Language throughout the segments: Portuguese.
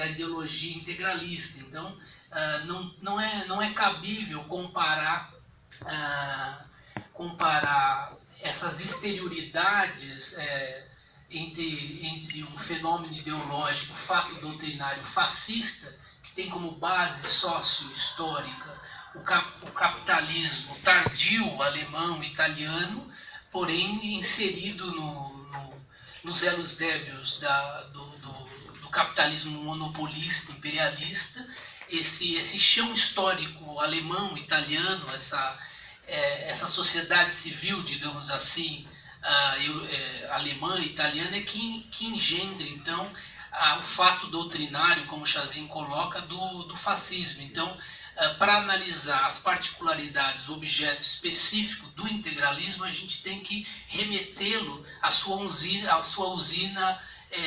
da ideologia integralista. Então, não é cabível comparar essas exterioridades entre um fenômeno ideológico, fato doutrinário fascista, que tem como base sócio-histórica o capitalismo tardio alemão, italiano, porém inserido nos elos débios do capitalismo monopolista, imperialista, esse chão histórico alemão, italiano, essa sociedade civil, digamos assim, alemã e italiana, que engendra, então, o fato doutrinário, como Chazin coloca, do fascismo. Então, para analisar as particularidades, o objeto específico do integralismo, a gente tem que remetê-lo à sua usina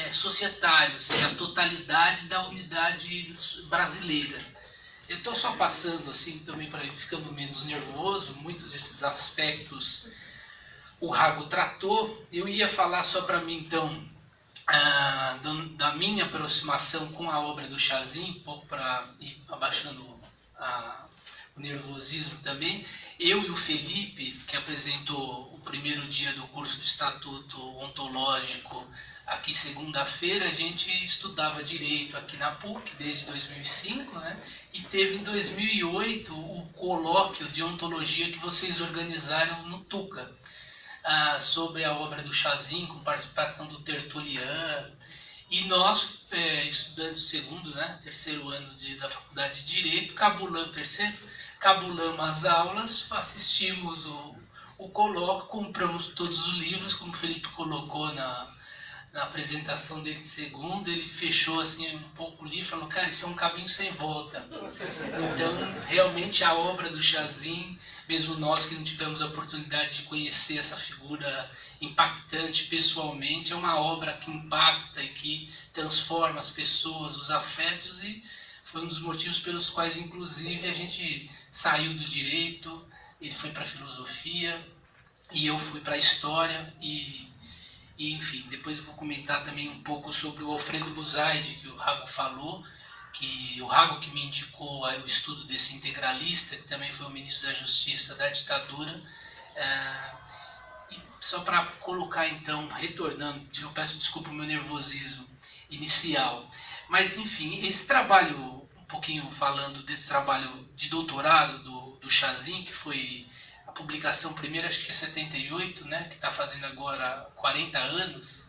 societária, ou seja, a totalidade da unidade brasileira. Eu estou só passando assim também para ir ficando menos nervoso. Muitos desses aspectos o Rago tratou. Eu ia falar só para mim, então, da minha aproximação com a obra do Chazin, um pouco para ir abaixando o nervosismo também. Eu e o Felipe, que apresentou o primeiro dia do curso do Estatuto Ontológico, aqui segunda-feira, a gente estudava Direito aqui na PUC desde 2005, né? E teve em 2008 o colóquio de ontologia que vocês organizaram no Tuca, sobre a obra do Chazin, com participação do Tertulian. E nós, estudantes do segundo, né, terceiro ano da Faculdade de Direito, cabulamos as aulas, assistimos o colóquio, compramos todos os livros, como o Felipe colocou na apresentação dele de segundo. Ele fechou assim um pouco o livro e falou: cara, isso é um caminho sem volta. Então, realmente, a obra do Chazin, mesmo nós que não tivemos a oportunidade de conhecer essa figura impactante pessoalmente, é uma obra que impacta e que transforma as pessoas, os afetos, e foi um dos motivos pelos quais, inclusive, a gente saiu do direito, ele foi para a filosofia e eu fui para a história. E enfim, depois eu vou comentar também um pouco sobre o Alfredo Buzaide, que o Rago falou, que o Rago que me indicou o estudo desse integralista, que também foi o ministro da Justiça da ditadura. E só para colocar, então, retornando, eu peço desculpa o meu nervosismo inicial, mas enfim, esse trabalho, um pouquinho falando desse trabalho de doutorado do Chazin, que foi a publicação primeira, acho que é 78, né, que está fazendo agora 40 anos.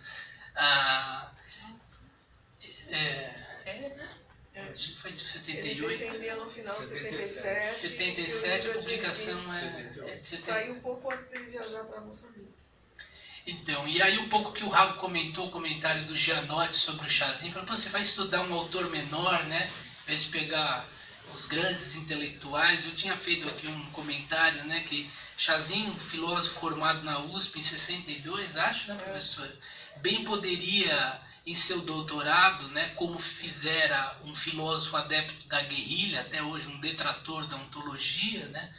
Acho que foi de 78. Ele defendia no final de 77. 77, a publicação é de 70. Saiu um pouco antes dele viajar para Moçambique. Então, e aí um pouco que o Rago comentou, o comentário do Gianotti sobre o Chazin, falou: você vai estudar um autor menor, né, em vez de pegar os grandes intelectuais. Eu tinha feito aqui um comentário, né, que Chazin, um filósofo formado na USP em 62, acho, né, professor? Bem poderia, em seu doutorado, né, como fizera um filósofo adepto da guerrilha, até hoje um detrator da ontologia, né,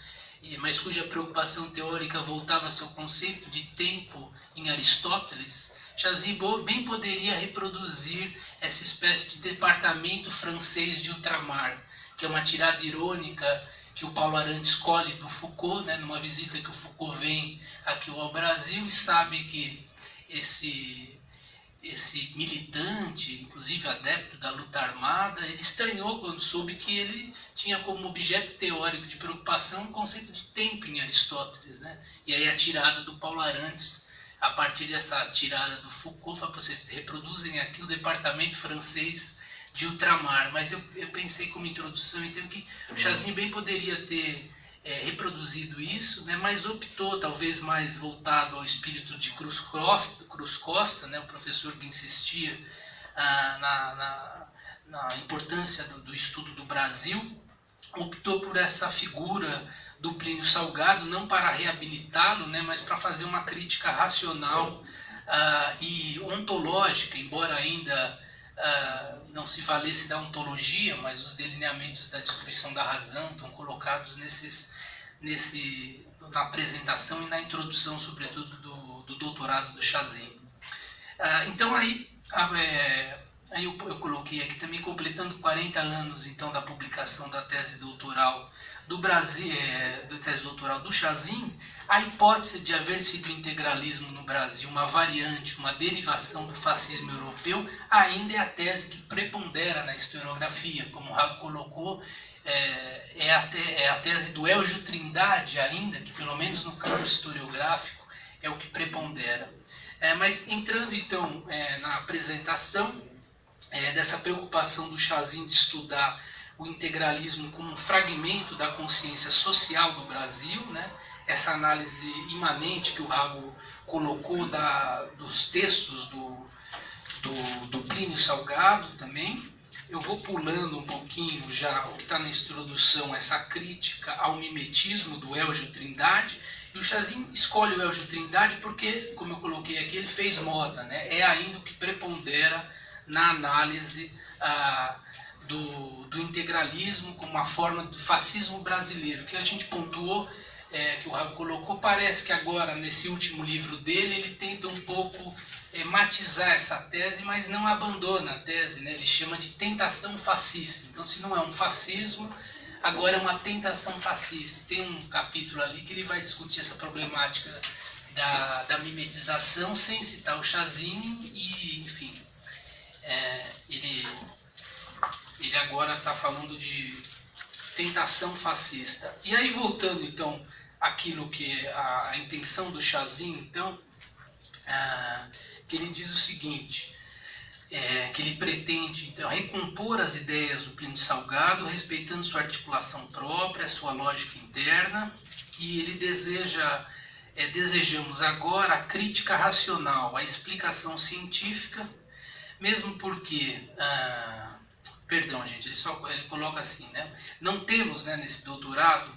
mas cuja preocupação teórica voltava ao seu conceito de tempo em Aristóteles, Chazin bem poderia reproduzir essa espécie de departamento francês de ultramar, que é uma tirada irônica que o Paulo Arantes colhe do Foucault, né, numa visita que o Foucault vem aqui ao Brasil, e sabe que esse militante, inclusive adepto da luta armada, ele estranhou quando soube que ele tinha como objeto teórico de preocupação o conceito de tempo em Aristóteles, né? E aí a tirada do Paulo Arantes, a partir dessa tirada do Foucault, fala: vocês reproduzem aqui o departamento francês de ultramar. Mas eu pensei como introdução, então, que o Chazin bem poderia ter reproduzido isso, né, mas optou, talvez mais voltado ao espírito de Cruz Costa, né, o professor que insistia na importância do estudo do Brasil, optou por essa figura do Plínio Salgado, não para reabilitá-lo, né, mas para fazer uma crítica racional e ontológica, embora ainda não se valesse da ontologia, mas os delineamentos da destruição da razão estão colocados na apresentação e na introdução, sobretudo, do doutorado do Chazin. Então, aí, Aí eu coloquei aqui também, completando 40 anos então da publicação da tese doutoral do Brasil, da tese doutoral do Chazin, a hipótese de haver sido o integralismo no Brasil uma variante, uma derivação do fascismo europeu, ainda é a tese que prepondera na historiografia, como o Rago colocou. É a tese do Elgio Trindade ainda, que pelo menos no campo historiográfico é o que prepondera. Mas entrando então na apresentação dessa preocupação do Chazin de estudar o integralismo como um fragmento da consciência social do Brasil, né? Essa análise imanente que o Rago colocou dos textos do Plínio Salgado também. Eu vou pulando um pouquinho já o que está na introdução, essa crítica ao mimetismo do Elgio Trindade. E o Chazin escolhe o Elgio Trindade porque, como eu coloquei aqui, ele fez moda, né? É ainda o que prepondera na análise do integralismo como uma forma do fascismo brasileiro, que a gente pontuou, que o Rago colocou. Parece que agora, nesse último livro dele, ele tenta um pouco matizar essa tese, mas não abandona a tese, né? Ele chama de tentação fascista. Então, se não é um fascismo, agora é uma tentação fascista. Tem um capítulo ali que ele vai discutir essa problemática da mimetização, sem citar o Chazin, e, enfim, ele agora está falando de tentação fascista. E aí, voltando então àquilo que é a intenção do Chazin, então, que ele diz o seguinte, que ele pretende então recompor as ideias do Plínio Salgado, respeitando sua articulação própria, sua lógica interna, e ele desejamos agora a crítica racional, a explicação científica, mesmo porque... Perdão, gente, ele coloca assim, né? Não temos, né, nesse doutorado,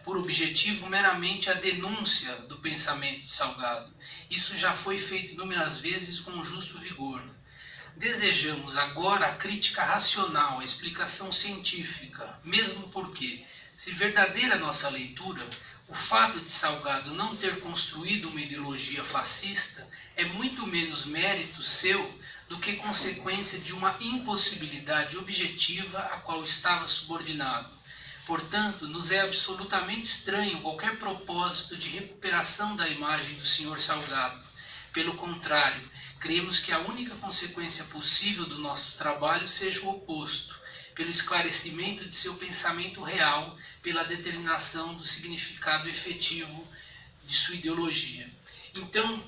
por objetivo meramente a denúncia do pensamento de Salgado. Isso já foi feito inúmeras vezes com justo vigor. Desejamos agora a crítica racional, a explicação científica, mesmo porque, se verdadeira nossa leitura, o fato de Salgado não ter construído uma ideologia fascista é muito menos mérito seu do que consequência de uma impossibilidade objetiva a qual estava subordinado. Portanto, nos é absolutamente estranho qualquer propósito de recuperação da imagem do Sr. Salgado. Pelo contrário, cremos que a única consequência possível do nosso trabalho seja o oposto, pelo esclarecimento de seu pensamento real, pela determinação do significado efetivo de sua ideologia. Então,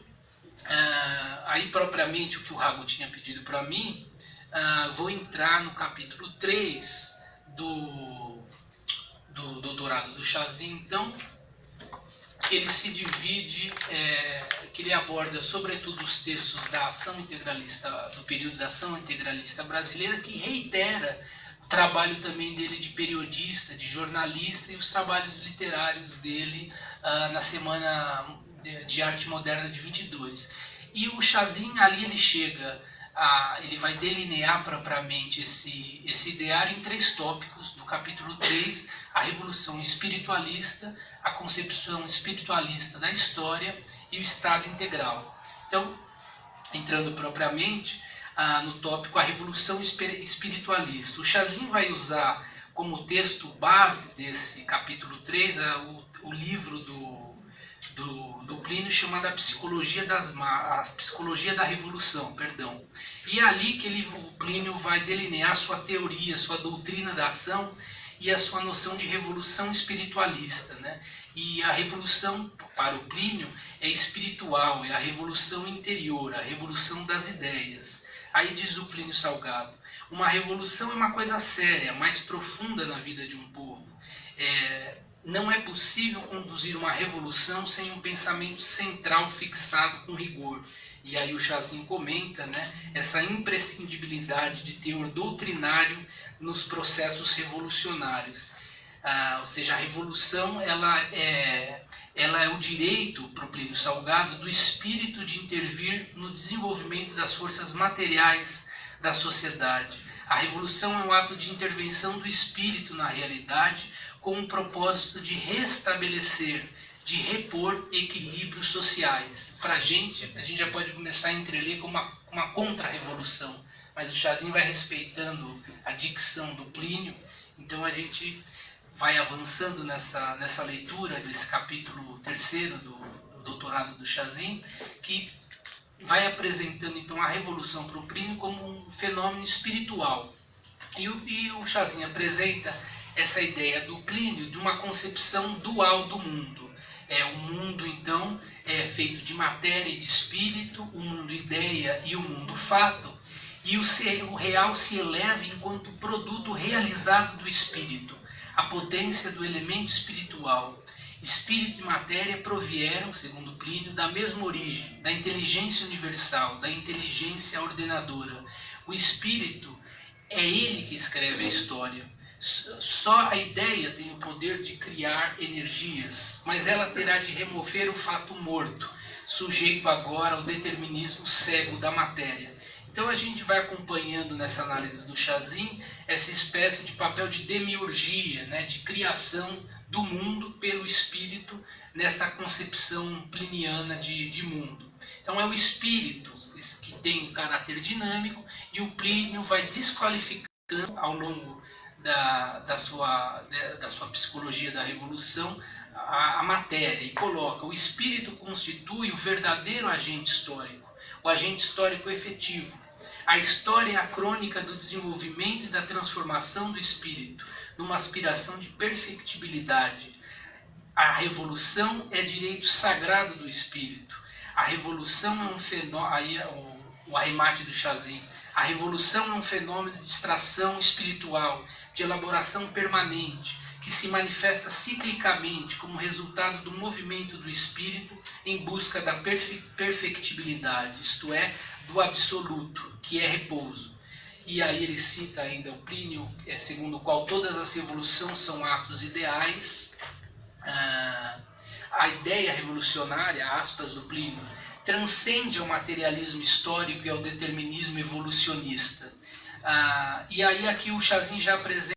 aí propriamente o que o Rago tinha pedido para mim, vou entrar no capítulo 3 do doutorado do Chazin. Então, ele se divide, que ele aborda sobretudo os textos da ação integralista, do período da ação integralista brasileira, que reitera o trabalho também dele de periodista, de jornalista, e os trabalhos literários dele na Semana de Arte Moderna de 22. E o Chazin ali ele vai delinear propriamente esse ideário em 3 tópicos. No capítulo 3, a revolução espiritualista, a concepção espiritualista da história e o Estado integral. Então, entrando propriamente no tópico a revolução espiritualista, o Chazin vai usar como texto base desse capítulo 3 o livro do Plínio, chamado a Psicologia da Revolução, perdão. E é ali que o Plínio vai delinear sua teoria, sua doutrina da ação e a sua noção de revolução espiritualista, né? E a revolução, para o Plínio, é espiritual, é a revolução interior, a revolução das ideias. Aí diz o Plínio Salgado, uma revolução é uma coisa séria, mais profunda na vida de um povo. Não é possível conduzir uma revolução sem um pensamento central fixado com rigor. E aí o Chazin comenta, né, essa imprescindibilidade de teor doutrinário nos processos revolucionários. Ou seja, a revolução ela é o direito, para o Plínio Salgado, do espírito de intervir no desenvolvimento das forças materiais da sociedade. A revolução é um ato de intervenção do espírito na realidade, com o propósito de restabelecer, de repor equilíbrios sociais. Para a gente já pode começar a entreler como uma contra-revolução, mas o Chazin vai respeitando a dicção do Plínio, então a gente vai avançando nessa leitura desse capítulo 3º do doutorado do Chazin, que vai apresentando então a revolução para o Plínio como um fenômeno espiritual. E o Chazin apresenta essa ideia do Plínio de uma concepção dual do mundo. O mundo então é feito de matéria e de espírito, o mundo ideia e o mundo fato, e o real se eleva enquanto produto realizado do espírito, a potência do elemento espiritual. Espírito e matéria provieram, segundo Plínio, da mesma origem, da inteligência universal, da inteligência ordenadora. O espírito é ele que escreve a história. Só a ideia tem o poder de criar energias, mas ela terá de remover o fato morto, sujeito agora ao determinismo cego da matéria. Então a gente vai acompanhando nessa análise do Chazin essa espécie de papel de demiurgia, né, de criação do mundo pelo espírito nessa concepção pliniana de mundo. Então é o espírito que tem um caráter dinâmico e o Plínio vai desqualificando ao longo da sua psicologia da revolução a matéria e coloca: o espírito constitui o verdadeiro agente histórico, o agente histórico efetivo. A história é a crônica do desenvolvimento e da transformação do espírito, numa aspiração de perfectibilidade. A revolução é direito sagrado do espírito. A revolução é um fenômeno, aí o arremate do Chazin, a revolução é um fenômeno de extração espiritual, de elaboração permanente, que se manifesta ciclicamente como resultado do movimento do espírito em busca da perfectibilidade, isto é, do absoluto, que é repouso. E aí ele cita ainda o Plínio, segundo o qual todas as revoluções são atos ideais. A ideia revolucionária, aspas, do Plínio, transcende ao materialismo histórico e ao determinismo evolucionista. E aí aqui o Chazin já apresenta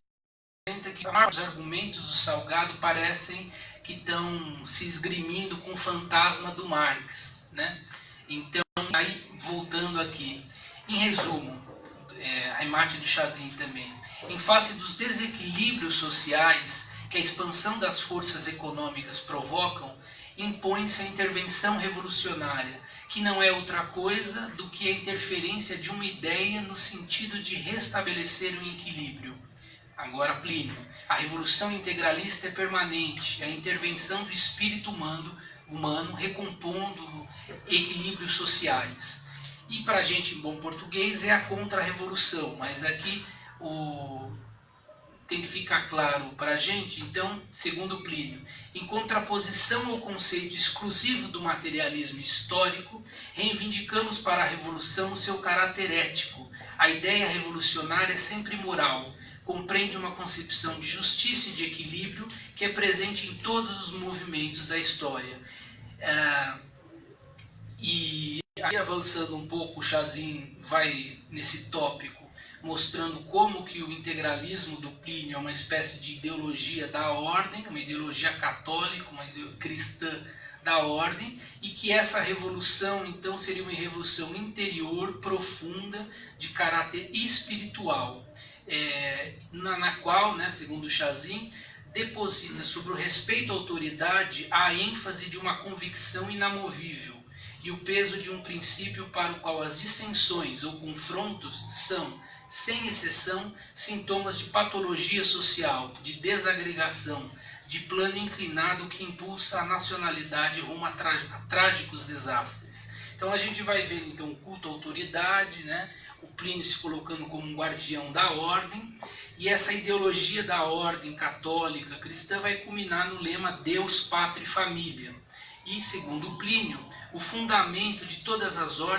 que os argumentos do Salgado parecem que estão se esgrimindo com o fantasma do Marx, né? Então, aí, voltando aqui, em resumo, arremate do Chazin também, em face dos desequilíbrios sociais que a expansão das forças econômicas provocam, impõe-se a intervenção revolucionária, que não é outra coisa do que a interferência de uma ideia no sentido de restabelecer um equilíbrio. Agora Plínio, a revolução integralista é permanente, a intervenção do espírito humano recompondo equilíbrios sociais. E para a gente em bom português é a contra-revolução, mas aqui tem que ficar claro para a gente. Então, segundo Plínio, em contraposição ao conceito exclusivo do materialismo histórico, reivindicamos para a revolução seu caráter ético. A ideia revolucionária é sempre moral, compreende uma concepção de justiça e de equilíbrio que é presente em todos os movimentos da história. E aí, avançando um pouco, o Chazin vai nesse tópico, mostrando como que o integralismo do Plínio é uma espécie de ideologia da ordem, uma ideologia católica, uma ideologia cristã da ordem, e que essa revolução, então, seria uma revolução interior, profunda, de caráter espiritual, na qual, né, segundo o Chazin, deposita sobre o respeito à autoridade a ênfase de uma convicção inamovível e o peso de um princípio para o qual as dissensões ou confrontos são, sem exceção, sintomas de patologia social, de desagregação, de plano inclinado que impulsa a nacionalidade rumo a trágicos desastres. Então a gente vai ver então o culto à autoridade, né? O Plínio se colocando como um guardião da ordem, e essa ideologia da ordem católica cristã vai culminar no lema Deus, Pátria e Família. E, segundo Plínio, o fundamento de todas as ordens